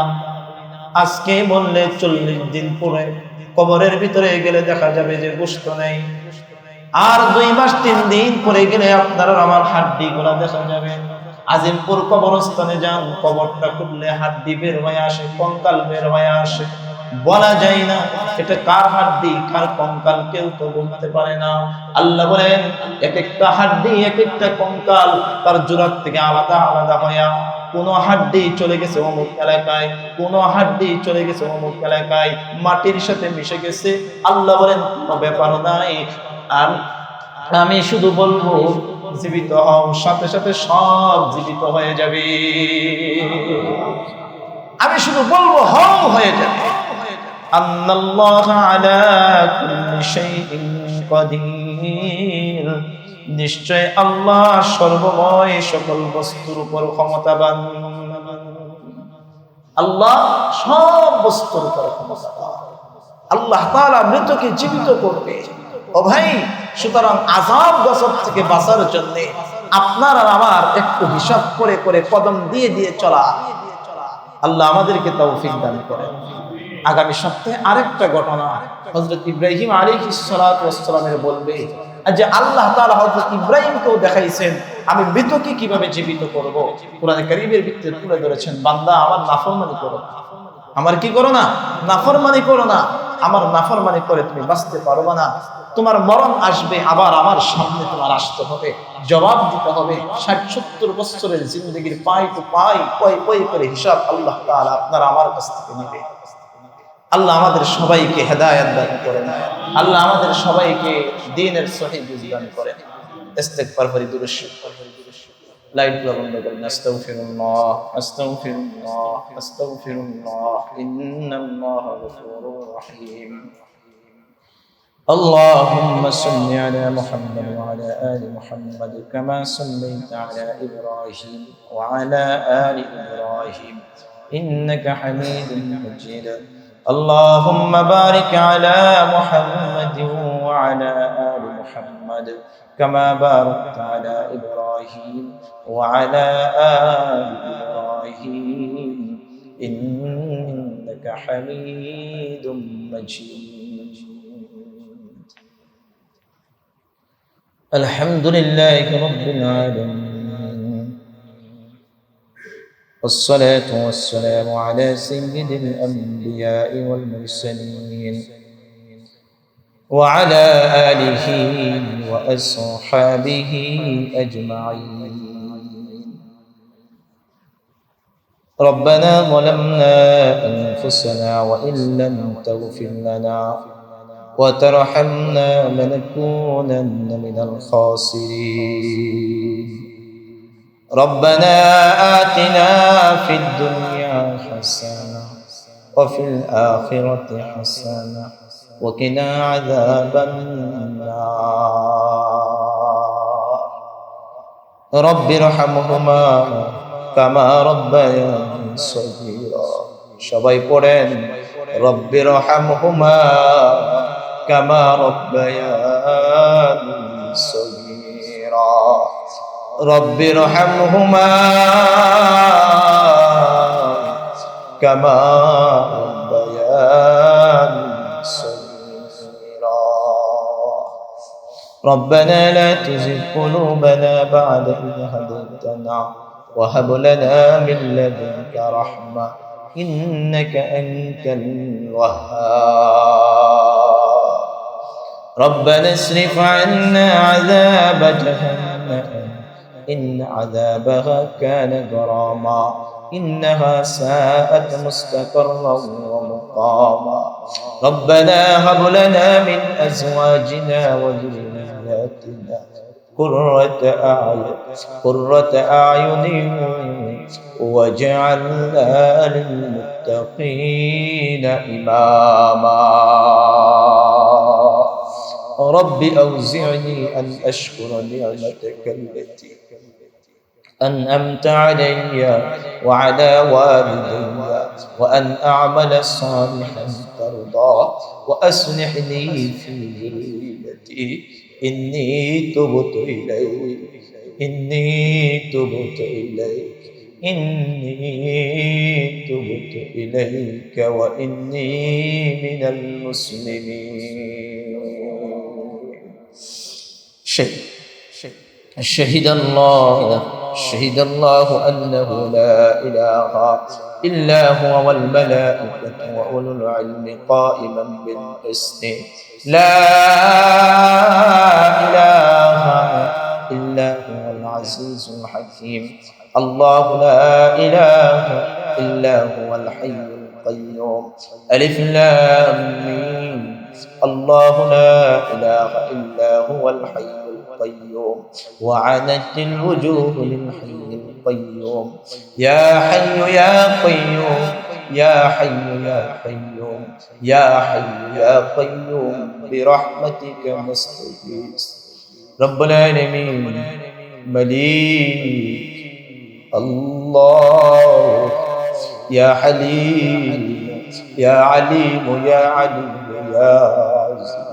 আজকে বললে 40 দিন পরে কবরের ভিতরে গেলে দেখা যাবে যে গোশত নেই, আর 2 মাস 3 দিন পরে গেলে আপনার আমার হাড্ডি গুলা দেখা যাবে। আজিমপুর কবরস্থানে যান, কবরটা খুললে হাড্ডি বের হয়ে আসে, কঙ্কাল বের হয়ে আসে, বলা যায় না এটা কার হাড্ডি কার কঙ্কাল, কেউ তো বলতে পারে না। আল্লাহ বলেন এক একটা হাড্ডি এক একটা কঙ্কাল তার জোড়ার থেকে আলাদা আলাদা হয়ে, কোন হাড্ডি চলে গেছে অমুক এলাকায়, কোন হাড্ডি চলে গেছে অমুক এলাকায়, মাটির সাথে মিশে গেছে। আল্লাহ বলেন কোনো ব্যাপার নাই, আমি শুধু বলবো জীবিত হও, সাথে সাথে সব জীবিত হয়ে যাবে। আমি শুধু বলবো হও, হয়ে যাবে। আল্লাহু আলা কুল্লি শাইইন কাদির, নিশ্চয় আল্লাহ সর্বময় সকল বস্তুর উপর ক্ষমতাবান। আল্লাহ সব বস্তুর উপর ক্ষমতাবান। আল্লাহ তাআলা মৃতকে জীবিত করবে। ও ভাই, সুতরাং আযাব গজব থেকে বাঁচার জন্য আপনার আর আমার একটু হিসাব করে করে কদম দিয়ে দিয়ে চলা। আল্লাহ আমাদেরকে তৌফিক দান করেন। আগামী সপ্তাহে আরেকটা ঘটনা হযরত ইব্রাহিম আলাইহিস সালাতু ওয়াস সালামের বলবে যে আল্লাহ তাআলা হযরত ইব্রাহিমকেও দেখাইছেন আমি মৃতকে কিভাবে জীবিত করব। কোরআনে কারীমের ভিতরে তুলে ধরেছেন, বান্দা আমার নাফরমানি করো না, আমার কি করো না, নাফরমানি করো না। আমার নাফরমানি করে তুমি বাঁচতে পারবে না, তোমার মরণ আসবে, আবার আমার সামনে তোমার আসতে হবে, জবাব দিতে হবে। 60-70 বছরের জিন্দেগির পাই টু পাই পয় পয় করে হিসাব আল্লাহ তাআলা আপনার আমার কাছ থেকে নেবে। আল্লাহ আমাদের সবাইকে হেদায়েত দান করেন, আল্লাহ আমাদের সবাইকে দ্বীনের সহিহ বুঝদান করেন। ইস্তিগফার করি, দুরূদ শরীফ লাইট বন্ধ করেন। আস্তাগফিরুল্লাহ আস্তাগফিরুল্লাহ আস্তাগফিরুল্লাহ ইন্নাল্লাহা গফুরুর রহিম। اللهم صل على محمد وعلى آل محمد كما صليت على إبراهيم وعلى آل إبراهيم إنك حميد مجيد. اللهم بارك على محمد وعلى آل محمد كما باركت على إبراهيم وعلى آل إبراهيم إنك حميد مجيد. الحمد لله رب العالمين، والصلاة والسلام على سيد الأنبياء والمرسلين وعلى آله وأصحابه أجمعين. ربنا ظلمنا أنفسنا وإن لم تغفر لنا وترحمنا لنكونن من الخاسرين. ربنا آتنا في الدنيا حسنة وفي الآخرة حسنة وقنا عذاب النار. رب ارحمهما كما ربياني صغيرا সবাই পড়েন رب ارحمهما كما ربياني صغيرا رب ارحمهما كما ربياني صغيرا ربنا لا تزغ قلوبنا بعد إذ هديتنا وهب لنا من لدنك رحمة إنك أنت الوهاب ربنا اصرف عنا عذاب جهنم إن عذابها كان غراما إنها ساءت مستقرا ومقاما ربنا هب لنا من أزواجنا وذرياتنا قرة أعين واجعلنا للمتقين إماما رب أوزعني أن أشكر نعمتك التي أنعمت علي وعلى والدي وأن أعمل صالحا ترضاه وأصلح لي في ذريتي إني تبت إليك وإني من المسلمين شهد الله أنه لا إله إلا هو والملائكة وأولو العلم قائما بالقسط لا إله إلا هو العزيز الحكيم الله لا إله إلا هو الحي القيوم ألف لام ميم الله لا إله إلا هو الحي القيوم وعنت الوجوه للحي القيوم يا حي يا قيوم يا حي يا قيوم يا حي يا قيوم برحمتك نستغيث رب العالمين مليك الله يا حليم يا عليم يا عليم يا عزيز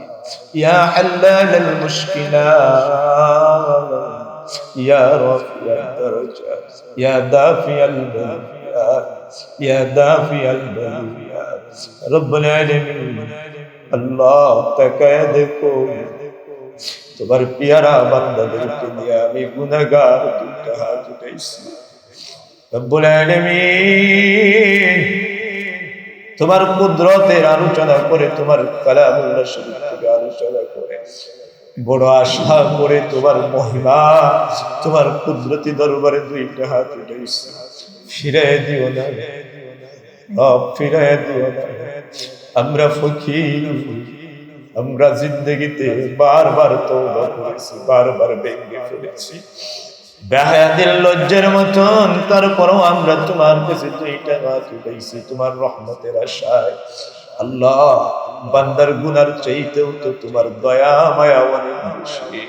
يا حلال المشكلات يا رافع الدرجات يا دافع البليات يا دافع البليات رب العالمين الله তাকায় দেখো তোমার পিয়ারা বান্দাদেরকে নিয়ে আমি গুনাহগার দুটো হাত উঠাইছি রব্বুল আলামিন তোমার কুদরতের আলোচনা করে তোমার কালামুল্লাহ শরীফ থেকে আলোচনা করে বড় আশা করে তোমার মহিমা তোমার কুদরতি দরবারে দুইটা হাত উঠাইছি ফিরায় দিও না ফিরায় দিও না আমরা ফকির আমরা জিন্দগিতে বারবার তওবা করেছি বারবার ভেঙে ফেলেছি বেহায়াদের লজ্জার মতন তারপরও আমরা তোমার কাছে দুইটা হাত উঠাইছি তোমার রহমতের আশায় আল্লাহ বান্দার গুনার চাইতেও তো তোমার দয়া মায়া অনেক বেশি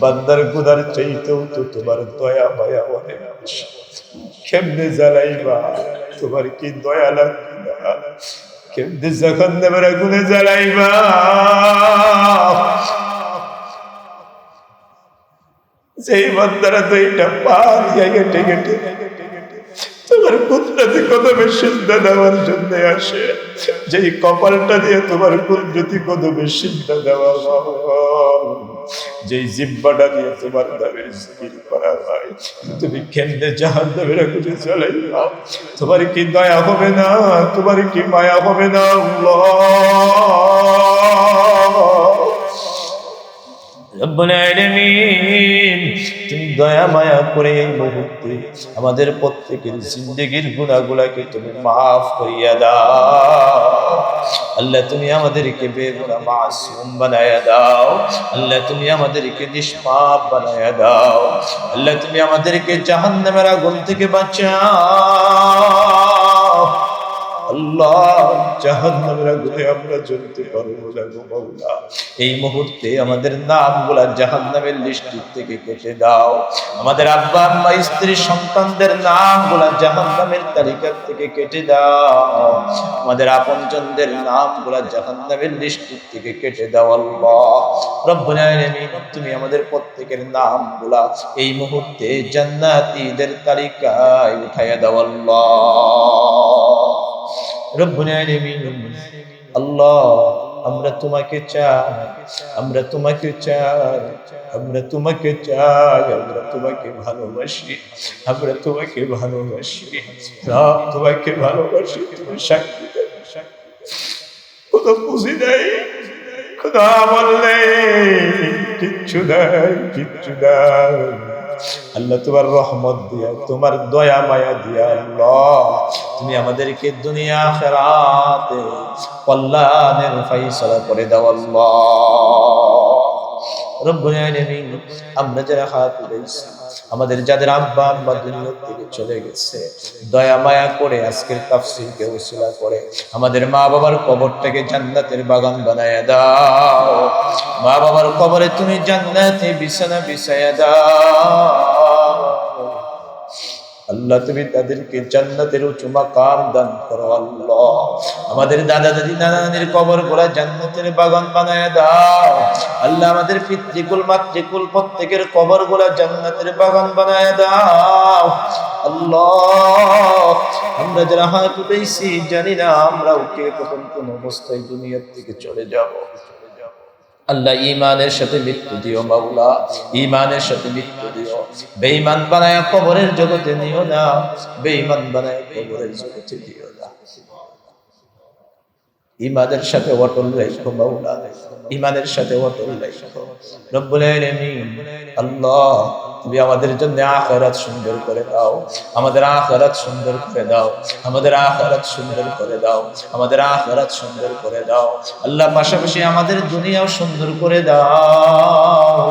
বান্দার গুনার চাইতেও তো তোমার দয়া মায়া অনেক বেশি কেমনে জ্বালাইবা তোমার কি দয়া লাগবে না কেমনে জাহান্নামের আগুনে জ্বালাইবা যেই বান্দারা দুইটা পা দিয়ে হেঁটে হেঁটে তোমার কুদরতি কদমে সিজদা দেওয়ার জন্য আসে যেই কপালটা দিয়ে তোমার কুদরতি কদমে সিজদা দেওয়া হয় যেই জিহ্বাটা দিয়ে তোমার নামের জিকির করা হয় তুমি কেমনে জাহান্নামের আগুনে জ্বালাইবা তোমার কি দয়া হবে না তোমার কি মায়া হবে না আল্লাহ রব্বুল আলামিন তুমি দয়া মায়া করে এই মুহূর্তে আমাদের প্রত্যেকের জিন্দেগির গুনাহগুলোকে তুমি মাফ করিয়া দাও আল্লাহ তুমি আমাদেরকে বেগুনাহ মাসুম বানায়া দাও আল্লাহ তুমি আমাদেরকে নিষ্পাপ বানায়া দাও আল্লাহ তুমি আমাদেরকে জাহান্নামের আগুন থেকে বাঁচাও আল্লাহ জাহান্নামের আগুনে আমরা জ্বলতে পারবো না গো মাওলা। এই মুহূর্তে আমাদের নামগুলা জাহান্নামের লিস্ট থেকে কেটে দাও। আমাদের আব্বা আম্মা স্ত্রী সন্তানদের নামগুলা জাহান্নামের তালিকা থেকে কেটে দাও। আমাদের আপনজনদের নামগুলা জাহান্নামের লিস্ট থেকে কেটে দাও আল্লাহ রব্বুল আলামিন। তুমি আমাদের প্রত্যেকের নামগুলা এই মুহূর্তে জান্নাতীদের তালিকায় উঠাইয়া দাও আল্লাহ রব্বুল আলামিন। আল্লাহ আমরা তোমাকে চাই, আমরা তোমাকে চাই, আমরা তোমাকে চাই, আমরা তোমাকে ভালোবাসি, আমরা তোমাকে ভালোবাসি, তোমাকে ভালোবাসি। তুমি সাক্ষী দেবে, কোনো বুঝি নাই, কোনো আমল নেই, কিচ্ছু নাই, কিচ্ছু নাই। আল্লাহ তোমার রহমত দিয়া, তোমার দয়া মায়া দিয়া আল্লাহ তুমি আমাদেরকে দুনিয়া আখিরাতে কল্যাণের ফায়সালা করে দাও আল্লাহ রব্বুল আলামিন। আমরা যারা হাত উঠাইছি, আমাদের যাদের আব্বা আম্মা দুনিয়া থেকে চলে গেছে, দয়া মায়া করে আজকের তাফসীরকে ওসিলা করে আমাদের মা বাবার কবরটাকে জান্নাতের বাগান বানায়া দাও। মা বাবার কবরে তুমি জান্নাতে বিছানা বিছায়া দাও আল্লাহ। তুমি তাদেরকে জান্নাতের উঁচু মাকাম দান করো আল্লাহ। আমাদের দাদা দাদি নানা নানির কবর গুলা জান্নাতের বাগান বানায়া দাও আল্লাহ। আমাদের পিতৃকুল মাতৃকুল প্রত্যেকের কবর গুলা জান্নাতের বাগান বানায়া দাও আল্লাহ। আমরা যারা হাত উঠাইছি জানি না আমরা কে কখন কোন অবস্থায় দুনিয়া থেকে চলে যাব আল্লাহ। ঈমানের সাথে মৃত্যু দিও মাওলা, ঈমানের সাথে মৃত্যু দিও। বেঈমান বানায়া কবরের জগতে নিও না, বেঈমান বানায়া কবরের জগতে দিও না। ঈমানের সাথে অটল রাখো মাওলা, ঈমানের সাথে অটল রাখো রব্বুল আলামিন। আল্লাহ তুমি আমাদের জন্য আখিরাত সুন্দর করে দাও, আমাদের আখিরাত সুন্দর করে দাও, আমাদের আখিরাত সুন্দর করে দাও, আমাদের আখিরাত সুন্দর করে দাও আল্লাহ। পাশাপাশি আমাদের দুনিয়াও সুন্দর করে দাও,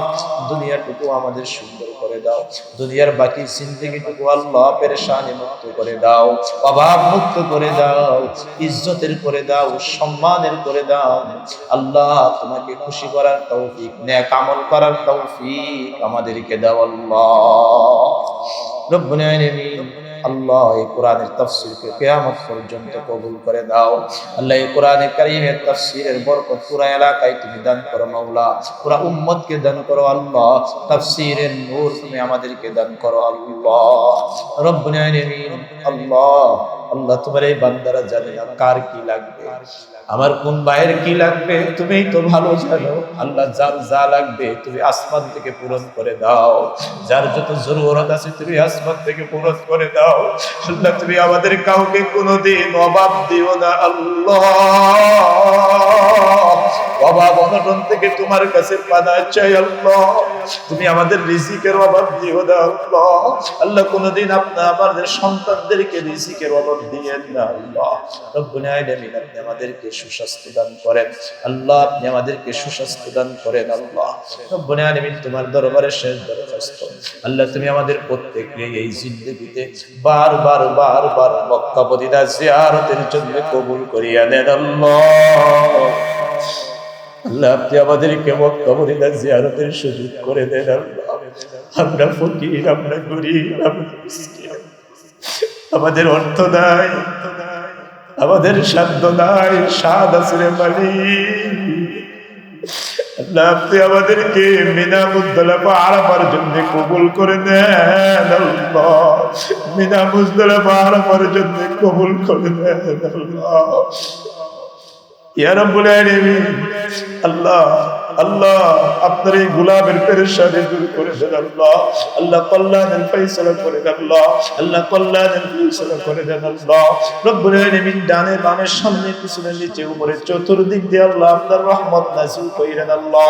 দুনিয়াটুকু আমাদের সুন্দর করে দাও। দুনিয়ার বাকি জিন্দেগিটুকু আল্লাহ পেরেশানি মুক্ত করে দাও, অভাব মুক্ত করে দাও, ইজ্জতের করে দাও, সম্মানের করে দাও আল্লাহ। তোমাকে খুশি করার তৌফিক, নেক আমল করার তৌফিক আমাদেরকে দাও আল্লাহ রব্বুল আলামিন। আল্লাহ এই কোরআনের তাফসীরকে কিয়ামত পর্যন্ত কবুল করে দাও আল্লাহ। এই কোরআনে কারীমের তাফসীরের বরকত পুরা এলাকায় তুমি দান করো মাওলা, পুরা উম্মতকে দান করো আল্লাহ। তাফসীরের নূর তুমি আমাদেরকে দান করো আল্লাহ রব্বুল আলামিন। আল্লাহ আল্লাহ তোমার এই বান্দারা জানে না কার কি লাগবে, আমার কোন ভাইয়ের কি লাগবে তুমি তো ভালো জানো আল্লাহ। যার যা লাগবে তুমি আসমান থেকে পূরণ করে দাও, যার যত জরুরত আছে তুমি আসমান থেকে পূরণ করে দাও আল্লাহ। তুমি আমাদের কাউকে কোনোদিন অভাব দিও না আল্লাহ। অভাব অনটন থেকে তোমার কাছে পানা চাই আল্লাহ। তুমি আমাদের রিজিকের অভাব দিও না আল্লাহ। আল্লাহ কোনোদিন আমাদের সন্তানদেরকে রিজিকের অভাব দিয়েন না আল্লাহ রব্বুল আলামিন। আপনি আমাদেরকে সুস্বাস্থ্য দান করেন আল্লাহ, আপনি আমাদেরকে সুস্বাস্থ্য দান করেন আল্লাহ রব্বুল আলামিন। তোমার দরবারে শেষ দরখাস্ত আল্লাহ, তুমি আমাদের প্রত্যেককে এই জিন্দেগিতে বারবার বারবার মক্কা মদিনা জিয়ারতের জন্য কবুল করিয়া নেন আল্লাহ। আল্লাহ আপনি আমাদেরকে মক্কা মদিনা জিয়ারতের সুযোগ করে দেন আল্লাহ। আমরা ফকির, আমরা গরীব, আমরা মিসকিন, আমাদের অর্থ নাই, আমাদের সাধ্য নাই, স্বাদ আছে রে মালিক। আল্লাহ আপনি আমাদেরকে মিনা মুজদালিফা আরাফার জন্য কবুল করে নেন আল্লাহ। মিনা মুজদালিফা আরাফার জন্য কবুল করে নেন আল্লাহ ইয়া রাব্বুল আলামিন। আল্লাহ আল্লাহ আপনার এই গোলামের পেরেশানি দূর করে দেন আল্লাহ। আল্লাহ কল্যাণের ফয়সালা করে দেন আল্লাহ। আল্লাহ কল্যাণের ফয়সালা করে দেন আল্লাহ রব্বুল আলামিন। ডানে বামে সামনে পিছনে নিচে উপরে চতুর্দিক দিয়ে আল্লাহ আপনার রহমত নাযিল করিলেন আল্লাহ।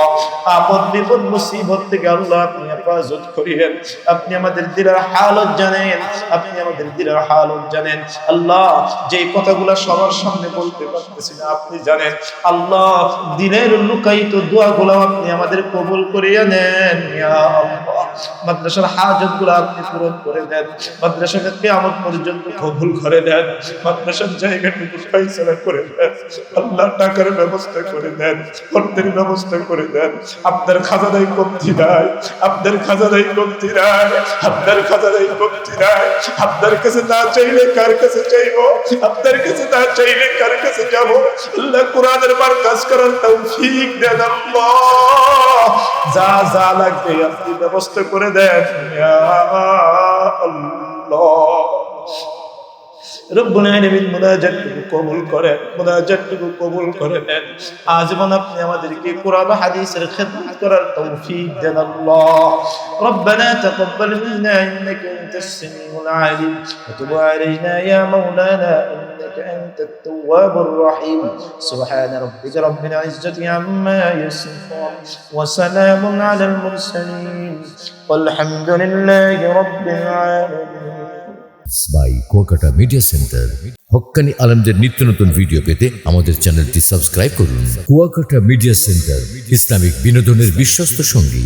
আপদ বিপদ মুসিবত থেকে আল্লাহ আপনি হেফাজত করিলেন। আপনি আমাদের দিলের হালত জানেন, আপনি আমাদের দিলের হালত জানেন আল্লাহ। যে কথাগুলো সবার সামনে বলতে পারতেছি না আপনি জানেন আল্লাহ। দিনের লুকায়িত দোয়া গুলো আপনি আমাদের কবুল করিয়া নেন ইয়া আল্লাহ। মাদ্রাসার হাজতগুলো আপনি পূরণ করে দেন, মাদ্রাসাকে কিয়ামত পর্যন্ত কবুল করে দেন, মাদ্রাসার জায়গাটুকু ফয়সালা করে দেন। আল্লাহ টাকার ব্যবস্থা করে দেন, অর্থের ব্যবস্থা করে দেন। আপনার খাজানায় কমতি নাই, আপনার খাজানায় কমতি নাই, আপনার খাজানায় কমতি নাই। আপনার কাছে না চাইলে কার কাছে চাইবো, আপনার কাছে না চাইলে কার কাছে যাবো। আল্লাহ কোরআনের মার্কাজ করার তৌফিক দেন আল্লাহ। যা যা লাগবে আপনি ব্যবস্থা করে দেন ইয়া আল্লাহ। রব্বুল আলামিন মুনাজাতটুকু কবুল করেন, মুনাজাতটুকু কবুল করে নেন। আজীবন আপনি আমাদেরকে কোরআন ও হাদিসের খিদমত করার তৌফিক দেন আল্লাহ। রব্বানা তাকাব্বাল মিন্না ইন্নাকা আনতাস সামিউল আলিম ওয়া তুব আলাইনা ইয়া মাওলানা ইন্নাকা আনতাত তাওয়াবুর রহিম। সুবহানা রাব্বিকা রাব্বিল ইজ্জাতি আম্মা ইয়াসিফুন ওয়া সালামুন আলাল মুরসালিন ওয়ালহামদুলিল্লাহি রাব্বিল আলামিন। By Kuakata media center. হক্কানি আলেমদের নিত্য নতুন ভিডিও পেতে আমাদের চ্যানেলটি সাবস্ক্রাইব করুন। কুয়াকাটা মিডিয়া সেন্টার, ইসলামিক বিনোদনের বিশ্বস্ত সঙ্গী।